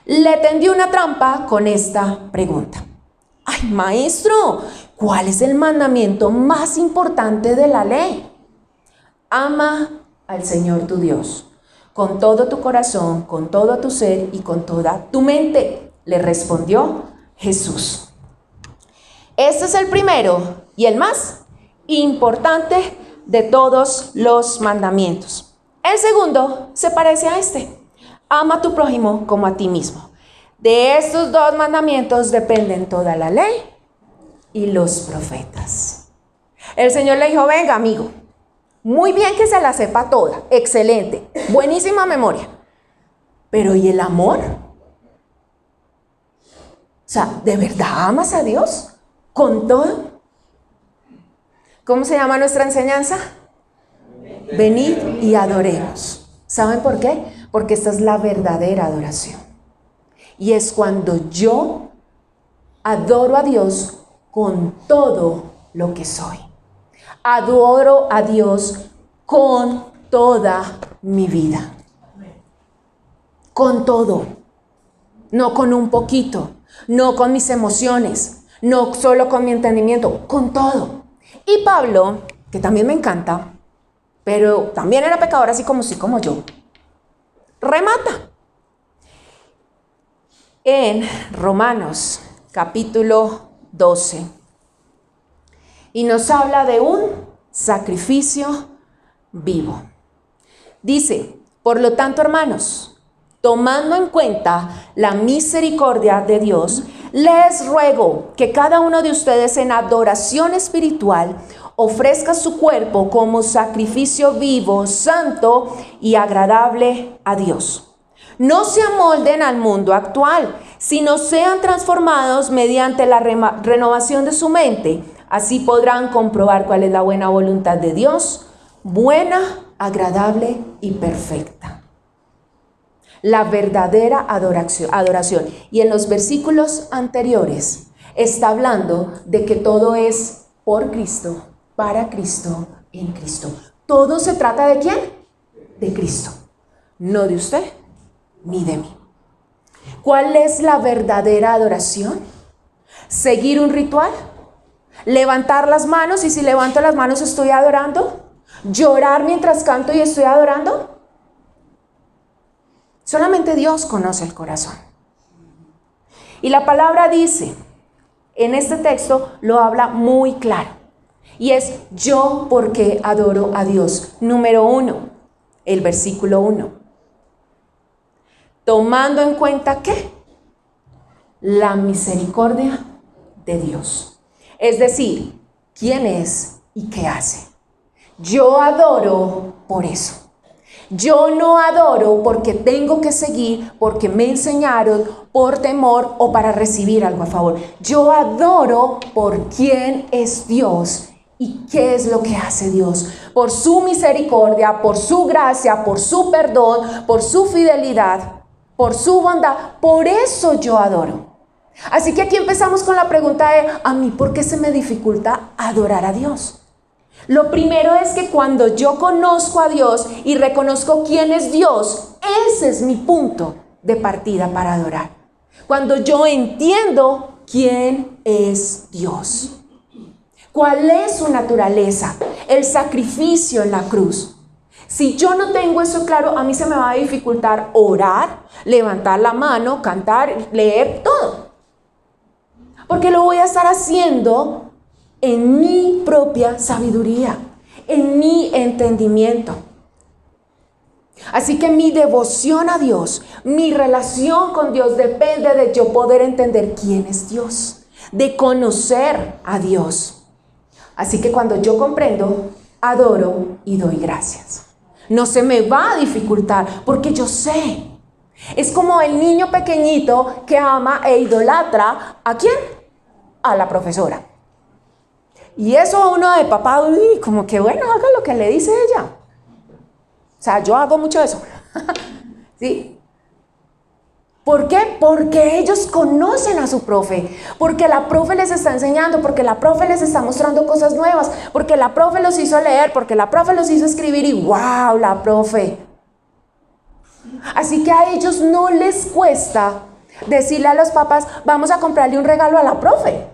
le tendió una trampa con esta pregunta. Ay, maestro, ¿cuál es el mandamiento más importante de la ley? Ama al Señor tu Dios con todo tu corazón, con todo tu ser y con toda tu mente, le respondió Jesús. Este es el primero y el más importante de todos los mandamientos. El segundo se parece a este. Ama a tu prójimo como a ti mismo. De estos dos mandamientos dependen toda la ley y los profetas. El Señor le dijo, venga amigo, muy bien que se la sepa toda, excelente, buenísima memoria. Pero ¿y el amor? O sea, ¿de verdad amas a Dios con todo? ¿Cómo se llama nuestra enseñanza? Venid y adoremos. ¿Saben por qué? Porque esta es la verdadera adoración. Y es cuando yo adoro a Dios con todo lo que soy. Adoro a Dios con toda mi vida. Con todo. No con un poquito. No con mis emociones. No solo con mi entendimiento. Con todo. Y Pablo, que también me encanta, pero también era pecador así como yo, remata en Romanos capítulo 12 y nos habla de un sacrificio vivo. Dice, por lo tanto, hermanos, tomando en cuenta la misericordia de Dios, les ruego que cada uno de ustedes en adoración espiritual ofrezca su cuerpo como sacrificio vivo, santo y agradable a Dios. No se amolden al mundo actual, sino sean transformados mediante la renovación de su mente. Así podrán comprobar cuál es la buena voluntad de Dios, buena, agradable y perfecta. La verdadera adoración. Y en los versículos anteriores está hablando de que todo es por Cristo, para Cristo, en Cristo. Todo se trata ¿de quién? De Cristo. No de usted ni de mí. ¿Cuál es la verdadera adoración? ¿Seguir un ritual? ¿Levantar las manos y si levanto las manos estoy adorando? ¿Llorar mientras canto y estoy adorando? Solamente Dios conoce el corazón. Y la palabra dice, en este texto lo habla muy claro. Y es yo porque adoro a Dios. Número 1, el versículo 1. Tomando en cuenta ¿qué? La misericordia de Dios. Es decir, ¿quién es y qué hace? Yo adoro por eso. Yo no adoro porque tengo que seguir, porque me enseñaron, por temor o para recibir algo a favor. Yo adoro por quién es Dios y qué es lo que hace Dios. Por su misericordia, por su gracia, por su perdón, por su fidelidad, por su bondad. Por eso yo adoro. Así que aquí empezamos con la pregunta de, ¿a mí por qué se me dificulta adorar a Dios? Lo primero es que cuando yo conozco a Dios y reconozco quién es Dios, ese es mi punto de partida para adorar. Cuando yo entiendo quién es Dios, cuál es su naturaleza, el sacrificio en la cruz. Si yo no tengo eso claro, a mí se me va a dificultar orar, levantar la mano, cantar, leer, todo. Porque lo voy a estar haciendo en mi propia sabiduría, en mi entendimiento. Así que mi devoción a Dios, mi relación con Dios depende de yo poder entender quién es Dios, de conocer a Dios. Así que cuando yo comprendo, adoro y doy gracias. No se me va a dificultar porque yo sé. Es como el niño pequeñito que ama e idolatra ¿a quién? A la profesora. Y eso a uno de papá, uy, como que bueno, haga lo que le dice ella. O sea, yo hago mucho eso. ¿Sí? ¿Por qué? Porque ellos conocen a su profe, porque la profe les está enseñando, porque la profe les está mostrando cosas nuevas, porque la profe los hizo leer, porque la profe los hizo escribir y ¡wow! La profe. Así que a ellos no les cuesta decirle a los papás, vamos a comprarle un regalo a la profe.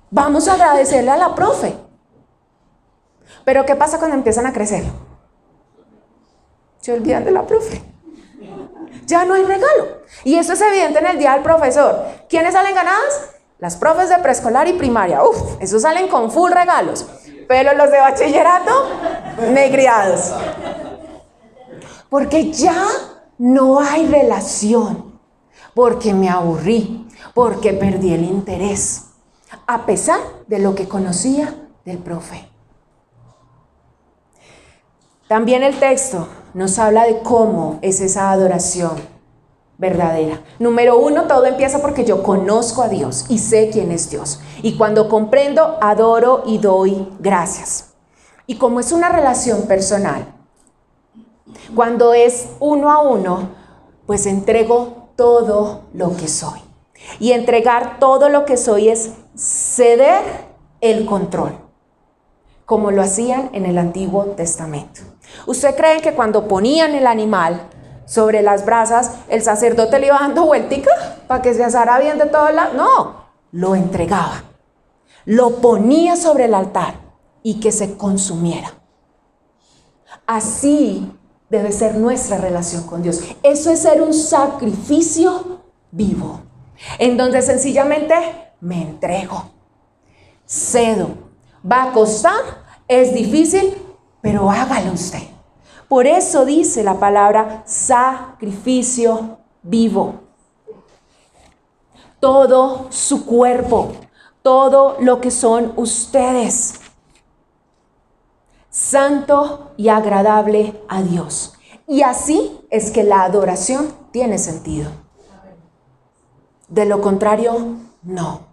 Vamos a agradecerle a la profe. Pero ¿qué pasa cuando empiezan a crecer? Se olvidan de la profe. Ya no hay regalo. Y eso es evidente en el día del profesor. ¿Quiénes salen ganadas? Las profes de preescolar y primaria. Esos salen con full regalos. Pero los de bachillerato, negriados. Porque ya no hay relación. Porque me aburrí. Porque perdí el interés. A pesar de lo que conocía del profe. También el texto nos habla de cómo es esa adoración verdadera. Número 1, todo empieza porque yo conozco a Dios y sé quién es Dios. Y cuando comprendo, adoro y doy gracias. Y como es una relación personal, cuando es uno a uno, pues entrego todo lo que soy. Y entregar todo lo que soy es ceder el control, como lo hacían en el Antiguo Testamento. ¿Usted cree que cuando ponían el animal sobre las brasas, el sacerdote le iba dando vueltica para que se asara bien de todos lados? No, lo entregaba, lo ponía sobre el altar y que se consumiera. Así debe ser nuestra relación con Dios. Eso es ser un sacrificio vivo, en donde sencillamente me entrego, cedo. Va a costar, es difícil, pero hágalo usted. Por eso dice la palabra sacrificio vivo. Todo su cuerpo, todo lo que son ustedes, santo y agradable a Dios. Y así es que la adoración tiene sentido. De lo contrario, no.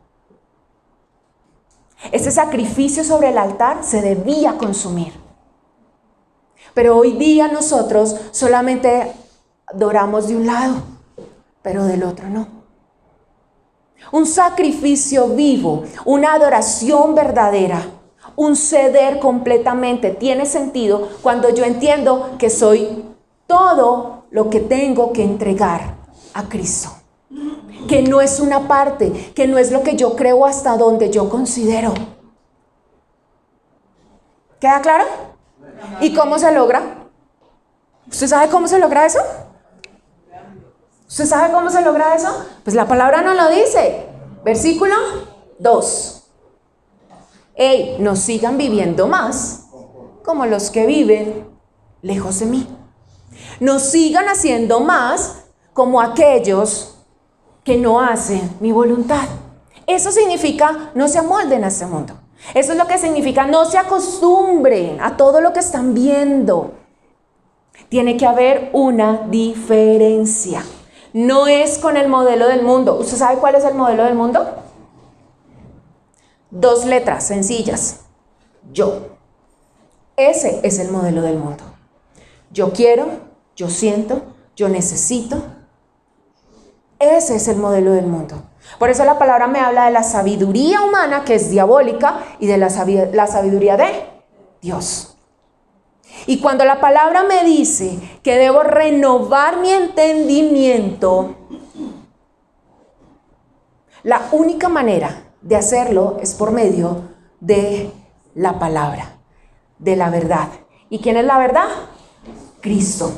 Ese sacrificio sobre el altar se debía consumir. Pero hoy día nosotros solamente adoramos de un lado, pero del otro no. Un sacrificio vivo, una adoración verdadera, un ceder completamente tiene sentido cuando yo entiendo que soy todo lo que tengo que entregar a Cristo. Que no es una parte, que no es lo que yo creo hasta donde yo considero. ¿Queda claro? ¿Y cómo se logra? ¿Usted sabe cómo se logra eso? ¿Usted sabe cómo se logra eso? Pues la palabra no lo dice. Versículo 2. No sigan viviendo más como los que viven lejos de mí. No sigan haciendo más como aquellos que no hacen mi voluntad. Eso significa no se amolden a este mundo. Eso es lo que significa no se acostumbren a todo lo que están viendo. Tiene que haber una diferencia. No es con el modelo del mundo. ¿Usted sabe cuál es el modelo del mundo? 2 letras sencillas. Yo. Ese es el modelo del mundo. Yo quiero, yo siento, yo necesito. Ese es el modelo del mundo. Por eso la palabra me habla de la sabiduría humana, que es diabólica, y de la sabiduría de Dios. Y cuando la palabra me dice que debo renovar mi entendimiento, la única manera de hacerlo es por medio de la palabra, de la verdad. ¿Y quién es la verdad? Cristo.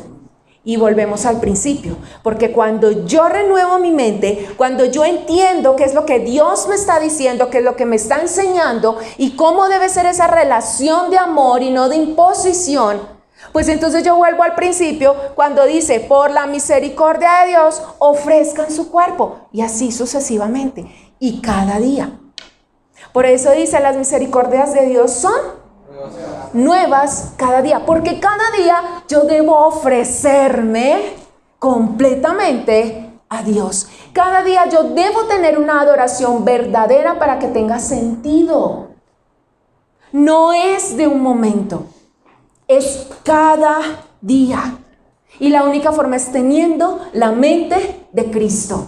Y volvemos al principio, porque cuando yo renuevo mi mente, cuando yo entiendo qué es lo que Dios me está diciendo, qué es lo que me está enseñando y cómo debe ser esa relación de amor y no de imposición, pues entonces yo vuelvo al principio cuando dice, por la misericordia de Dios, ofrezcan su cuerpo, y así sucesivamente, y cada día. Por eso dice, las misericordias de Dios son nuevas cada día, porque cada día yo debo ofrecerme completamente a Dios. Cada día yo debo tener una adoración verdadera para que tenga sentido. No es de un momento, es cada día. Y la única forma es teniendo la mente de Cristo.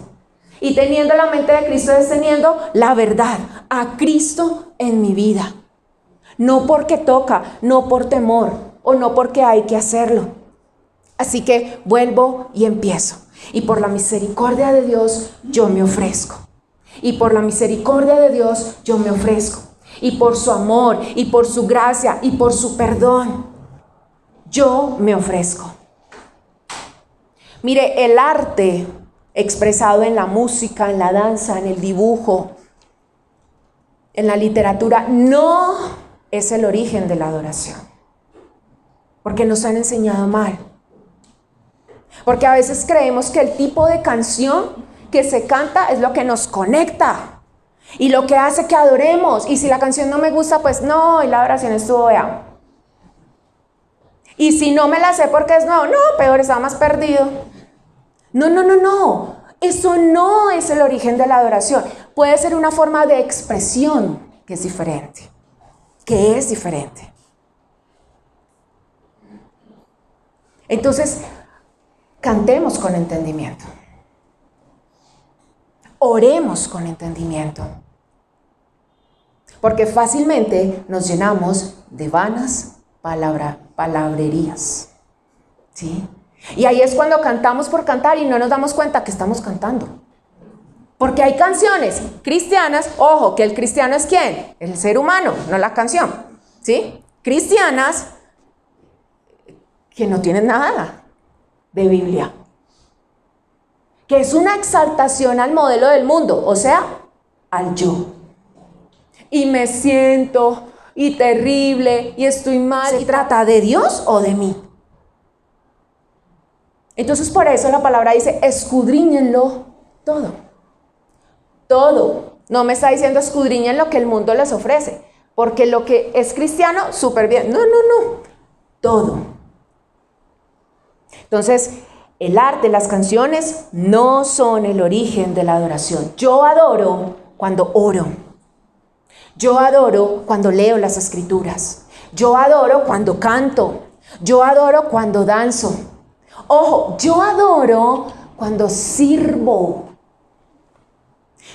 Y teniendo la mente de Cristo es teniendo la verdad, a Cristo en mi vida. No porque toca, no por temor o no porque hay que hacerlo. Así que vuelvo y empiezo. Y por la misericordia de Dios yo me ofrezco. Y por la misericordia de Dios yo me ofrezco. Y por su amor, y por su gracia, y por su perdón, yo me ofrezco. Mire, el arte expresado en la música, en la danza, en el dibujo, en la literatura, no es el origen de la adoración. Porque nos han enseñado mal. Porque a veces creemos que el tipo de canción que se canta es lo que nos conecta y lo que hace que adoremos. Y si la canción no me gusta, pues no, y la adoración estuvo fea. Y si no me la sé porque es nuevo, no, peor, estaba más perdido. No. Eso no es el origen de la adoración. Puede ser una forma de expresión que es diferente. Entonces, cantemos con entendimiento. Oremos con entendimiento. Porque fácilmente nos llenamos de vanas palabrerías. ¿Sí? Y ahí es cuando cantamos por cantar y no nos damos cuenta que estamos cantando. Porque hay canciones cristianas, ojo, que el cristiano es ¿quién? El ser humano, no la canción. ¿Sí? Cristianas que no tienen nada de Biblia. Que es una exaltación al modelo del mundo, o sea, al yo. Y me siento, y terrible, y estoy mal. ¿Se trata de Dios o de mí? Entonces por eso la palabra dice, escudriñenlo todo. Todo. No me está diciendo escudriñen lo que el mundo les ofrece. Porque lo que es cristiano, súper bien. No. Todo. Entonces, el arte, las canciones no son el origen de la adoración. Yo adoro cuando oro. Yo adoro cuando leo las escrituras. Yo adoro cuando canto. Yo adoro cuando danzo. Ojo, yo adoro cuando sirvo.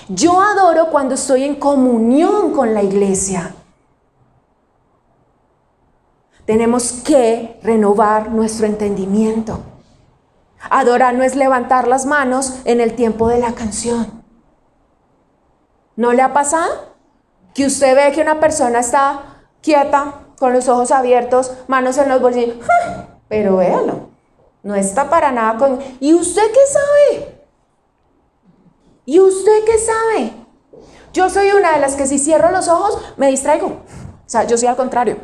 Yo adoro cuando estoy en comunión con la iglesia. Tenemos que renovar nuestro entendimiento. Adorar no es levantar las manos en el tiempo de la canción. ¿No le ha pasado? Que usted ve que una persona está quieta, con los ojos abiertos, manos en los bolsillos. ¡Ja! Pero véalo, no está para nada con... ¿Y usted qué sabe? ¿Y usted qué sabe? Yo soy una de las que si cierro los ojos me distraigo. O sea, yo soy al contrario.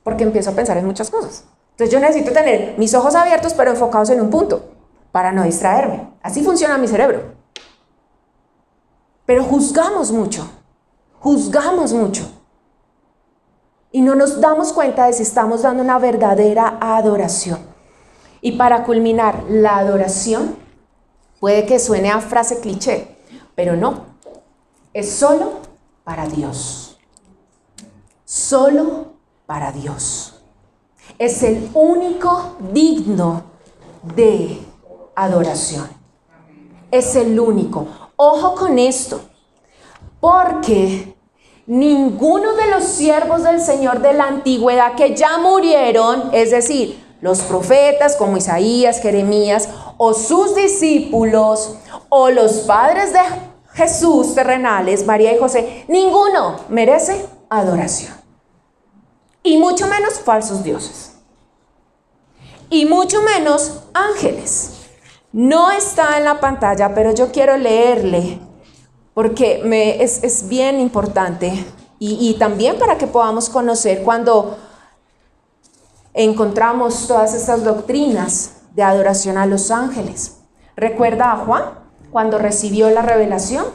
Porque empiezo a pensar en muchas cosas. Entonces yo necesito tener mis ojos abiertos pero enfocados en un punto para no distraerme. Así funciona mi cerebro. Pero juzgamos mucho. Y no nos damos cuenta de si estamos dando una verdadera adoración. Y para culminar, la adoración puede que suene a frase cliché, pero no. Es solo para Dios. Solo para Dios. Es el único digno de adoración. Es el único. Ojo con esto, porque ninguno de los siervos del Señor de la antigüedad que ya murieron, es decir, los profetas como Isaías, Jeremías, o sus discípulos, o los padres de Jesús terrenales, María y José, ninguno merece adoración. Y mucho menos falsos dioses. Y mucho menos ángeles. No está en la pantalla, pero yo quiero leerle, porque es bien importante. Y también para que podamos conocer cuando encontramos todas estas doctrinas de adoración a los ángeles. ¿Recuerda a Juan cuando recibió la revelación?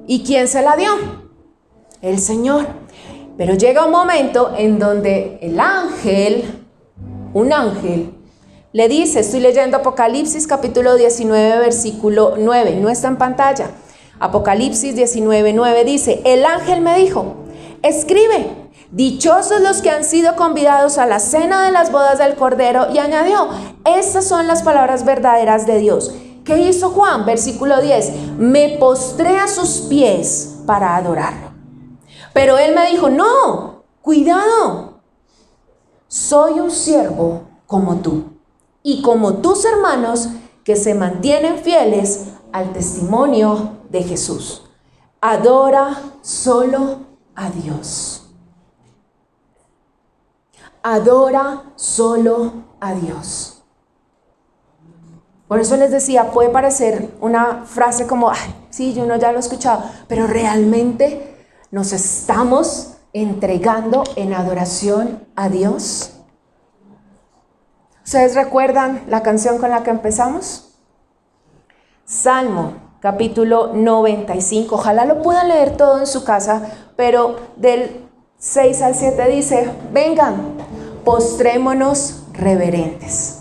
¿Y quién se la dio? El Señor. Pero llega un momento en donde un ángel, le dice, estoy leyendo Apocalipsis capítulo 19, versículo 9, no está en pantalla. Apocalipsis 19, 9 dice, el ángel me dijo, escribe, Dichosos los que han sido convidados a la cena de las bodas del Cordero. Y añadió, estas son las palabras verdaderas de Dios. ¿Qué hizo Juan? Versículo 10, me postré a sus pies para adorarlo. Pero él me dijo, no, cuidado, soy un siervo como tú y como tus hermanos que se mantienen fieles al testimonio de Jesús. Adora solo a Dios. Adora solo a Dios. Por eso les decía, puede parecer una frase como, ay, sí, uno ya lo ha escuchado, pero realmente nos estamos entregando en adoración a Dios. ¿Ustedes recuerdan la canción con la que empezamos? Salmo, capítulo 95. Ojalá lo puedan leer todo en su casa, pero del 6 al 7 dice, vengan, postrémonos reverentes.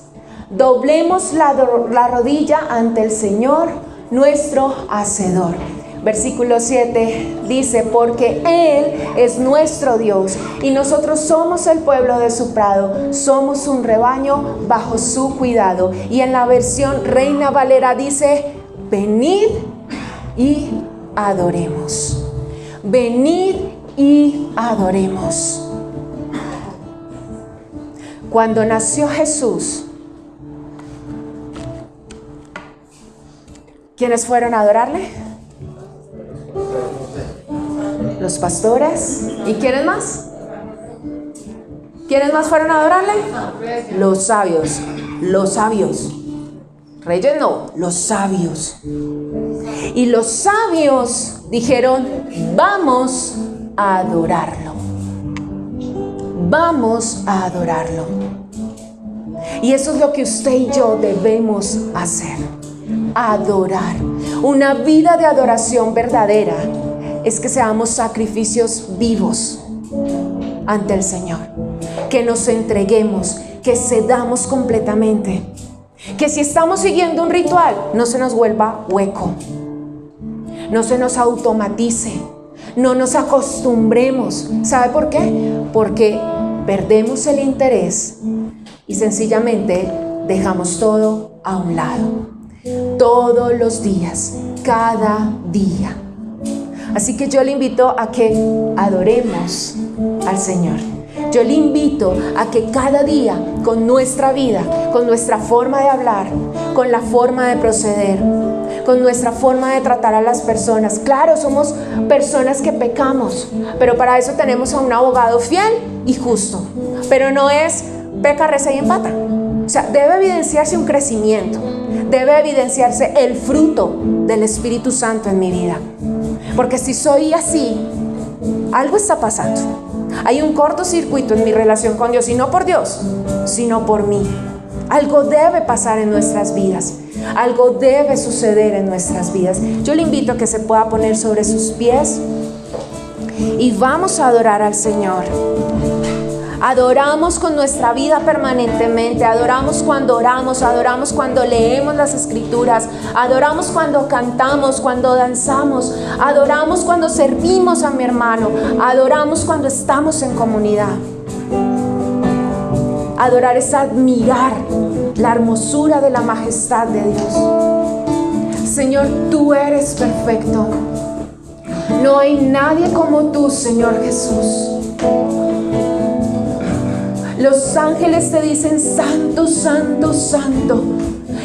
Doblemos la rodilla ante el Señor, nuestro Hacedor. Versículo 7 dice, porque Él es nuestro Dios y nosotros somos el pueblo de su prado, somos un rebaño bajo su cuidado. Y en la versión Reina Valera dice, venid y adoremos. Venid y adoremos. Cuando nació Jesús, ¿quiénes fueron a adorarle? Los pastores. ¿Y quiénes más? ¿Quiénes más fueron a adorarle? Los sabios. Los sabios. Reyes no, los sabios. Y los sabios dijeron, vamos a adorarlo. Vamos a adorarlo. Y eso es lo que usted y yo debemos hacer. Adorar. Una vida de adoración verdadera es que seamos sacrificios vivos ante el Señor. Que nos entreguemos, que cedamos completamente. Que si estamos siguiendo un ritual, no se nos vuelva hueco. No se nos automatice. No nos acostumbremos. ¿Sabe por qué? Porque perdemos el interés y sencillamente dejamos todo a un lado. Todos los días, cada día. Así que yo le invito a que adoremos al Señor. Yo le invito a que cada día, con nuestra vida, con nuestra forma de hablar, con la forma de proceder, con nuestra forma de tratar a las personas. Claro, somos personas que pecamos, pero para eso tenemos a un abogado fiel y justo. Pero no es peca, reza y empata. O sea, debe evidenciarse un crecimiento, debe evidenciarse el fruto del Espíritu Santo en mi vida. Porque si soy así, algo está pasando. Hay un cortocircuito en mi relación con Dios, y no por Dios, sino por mí. Algo debe pasar en nuestras vidas. Algo debe suceder en nuestras vidas. Yo le invito a que se pueda poner sobre sus pies y vamos a adorar al Señor. Adoramos con nuestra vida permanentemente. Adoramos cuando oramos, adoramos cuando leemos las Escrituras, adoramos cuando cantamos, cuando danzamos, adoramos cuando servimos a mi hermano, adoramos cuando estamos en comunidad. Adorar es admirar la hermosura de la majestad de Dios. Señor, tú eres perfecto. No hay nadie como tú, Señor Jesús. Los ángeles te dicen santo, santo, santo.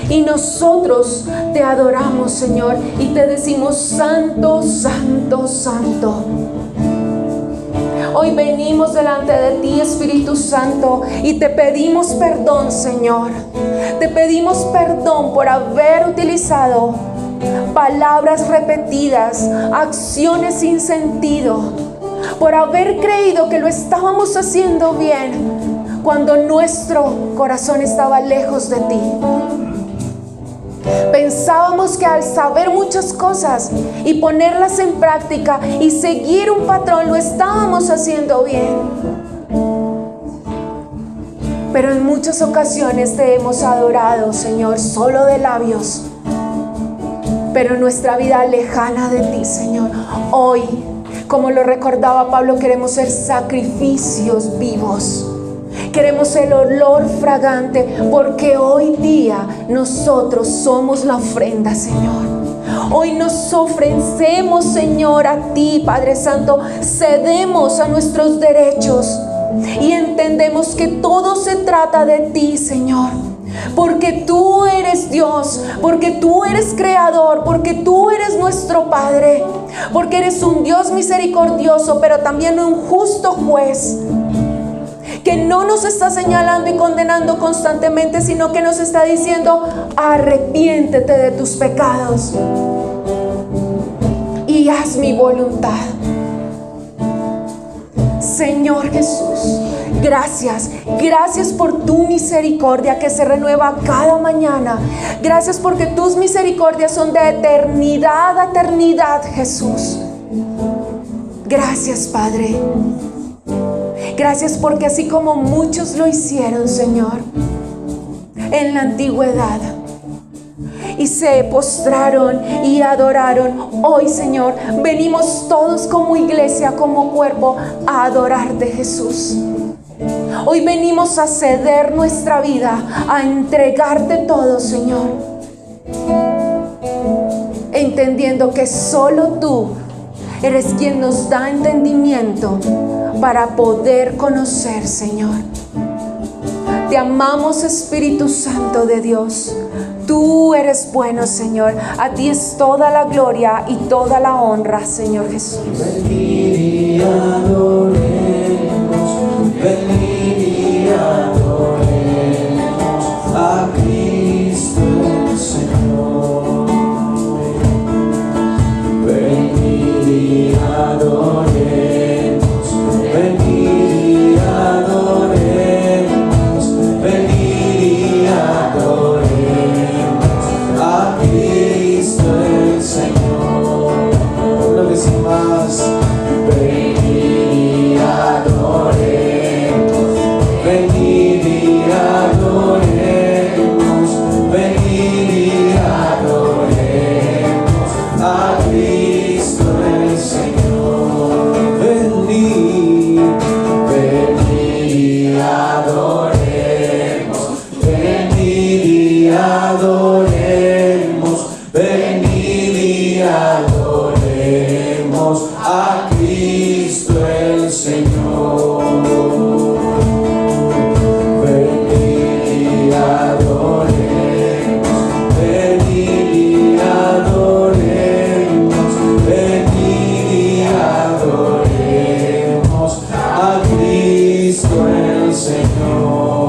Y nosotros te adoramos, Señor, y te decimos santo, santo, santo. Hoy venimos delante de ti, Espíritu Santo, y te pedimos perdón, Señor. Te pedimos perdón por haber utilizado palabras repetidas, acciones sin sentido, por haber creído que lo estábamos haciendo bien, cuando nuestro corazón estaba lejos de ti. Pensábamos que al saber muchas cosas y ponerlas en práctica y seguir un patrón lo estábamos haciendo bien. Pero en muchas ocasiones te hemos adorado, Señor, solo de labios. pero nuestra vida lejana de ti, Señor. Hoy, como lo recordaba Pablo, queremos ser sacrificios vivos. Queremos el olor fragante, porque hoy día nosotros somos la ofrenda, Señor. Hoy nos ofrecemos, Señor, a ti, Padre Santo. Cedemos a nuestros derechos y entendemos que todo se trata de ti, Señor. Porque tú eres Dios, porque tú eres creador, porque tú eres nuestro Padre, porque eres un Dios misericordioso, pero también un justo juez, que no nos está señalando y condenando constantemente, sino que nos está diciendo: arrepiéntete de tus pecados y haz mi voluntad. Señor Jesús, gracias por tu misericordia que se renueva cada mañana. Gracias porque tus misericordias son de eternidad a eternidad, Jesús. Gracias, Padre. Gracias porque así como muchos lo hicieron, Señor, en la antigüedad, y se postraron y adoraron, hoy, Señor, venimos todos como iglesia, como cuerpo, a adorarte, Jesús. Hoy venimos a ceder nuestra vida, a entregarte todo, Señor, entendiendo que solo tú eres quien nos da entendimiento para poder conocer, Señor. Te amamos, Espíritu Santo de Dios. Tú eres bueno, Señor. A ti es toda la gloria y toda la honra, Señor Jesús. Venid y adoremos, venid y adoremos a Cristo el Señor. Venid y adoremos, venid y adoremos, venid y adoremos a Cristo el Señor. Una vez más, venid y adoremos, venid y adoremos, venid y adoremos a Cristo el Señor. Venid, venid y adoremos, venid y adoremos, venid y adoremos a Cristo el Señor. Venid y adoremos, venid y adoremos, venid y adoremos a Cristo el Señor.